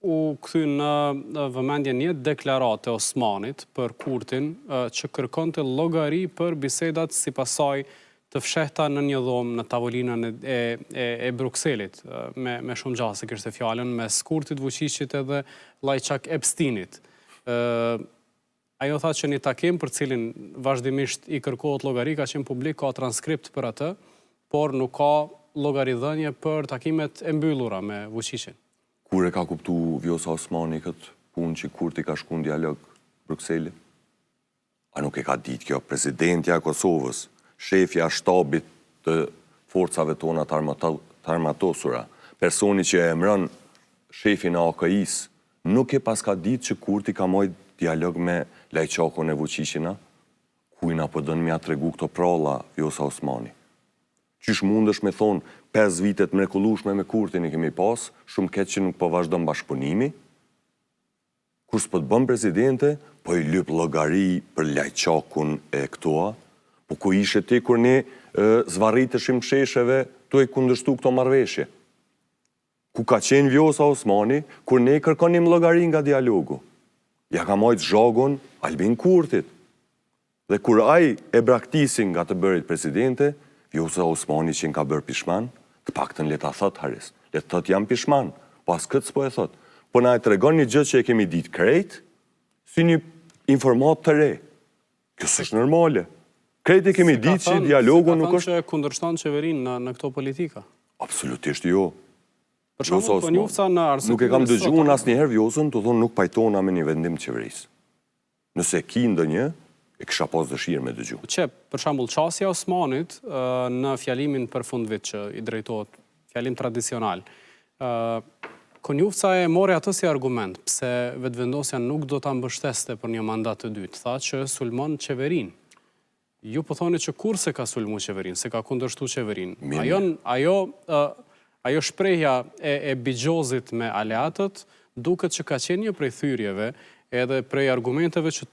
U kthy në vëmendje një deklaratë e Osmanit për Kurtin që kërkonte llogari për bisedat si pasaj të fshehta në një dhomë në tavolinën e Brukselit, me shumë gjase kishte fjalën mes Kurtit, Vučićit edhe Lajçak Epsteinit. Ajo tha që një takim për cilin vazhdimisht i kërkohet llogari ka qenë publik, ka transkript për atë, por nuk ka llogaridhënie për takimet e mbyllura me Vučićin. Kur e ka kuptu Vjosa Osmani këtë punë që Kurti ka shku në dialog Brukseli? A nuk e ka ditë kjo presidentja e Kosovës, shefja shtabit të forcave tona të armatosura, personi që e emron shefin e AKI-s, nuk e pas ka ditë që Kurti ka mojt dialog me Lajçakun e Vučićina, kujna po dënë mja tregu këto pralla Vjosa Osmani. Qysh mundesh me thonë 5 vitet mrekullueshme me Kurtin i kemi pas, shumë keq që nuk po vazhdon bashkëpunimi, kur s'po të bën presidente, po i lyp llogari për Lajçakun e këtoa, po ku ishe ti kur ne zvarriteshim kshesheve tu e kundërshtu këto marrëveshje? Ku ka qenë Vjosa Osmani kur ne kërkonim llogari nga dialogu? Ja ka mojt zhogun Albin Kurtit. Dhe kur ai e braktisin nga të bërit presidente, Vjosa Osmani që në ka bërë pishman, të paktën le ta thot Haris, le të thot jam pishman, pas këtë s'po e thot. Po na e tregon një gjë që e kemi ditë krejt, si një informat të re. Kjo s'është normale. Krejt e kemi ditë që dialogu nuk është... Se ka thënë që kundërshton qeverinë në këto politika? Absolutisht jo. Për shembull, po njofta në arsye. Nuk e kam dëgjuar asnjëherë Vjosën të thonë nuk pajtona me një vendim të qeverisë. Nëse ki ndonjë, e kisha pas dëshirë me dëgju. Që, për shembull, qasja Osmanit në fjalimin për fundvit që i drejtohet, fjalim tradicional, Konjufca e mori atë si argument, pse vetëvendosja nuk do ta mbështeste për një mandat të dytë, tha që sulmon qeverinë. Ju po thoni që kur se ka sulmu qeverinë, se ka kundërshtu qeverinë. Ajo shprehja e Bigjozit me aleatët duket që ka qenë një prej thyrjeve edhe prej argumenteve që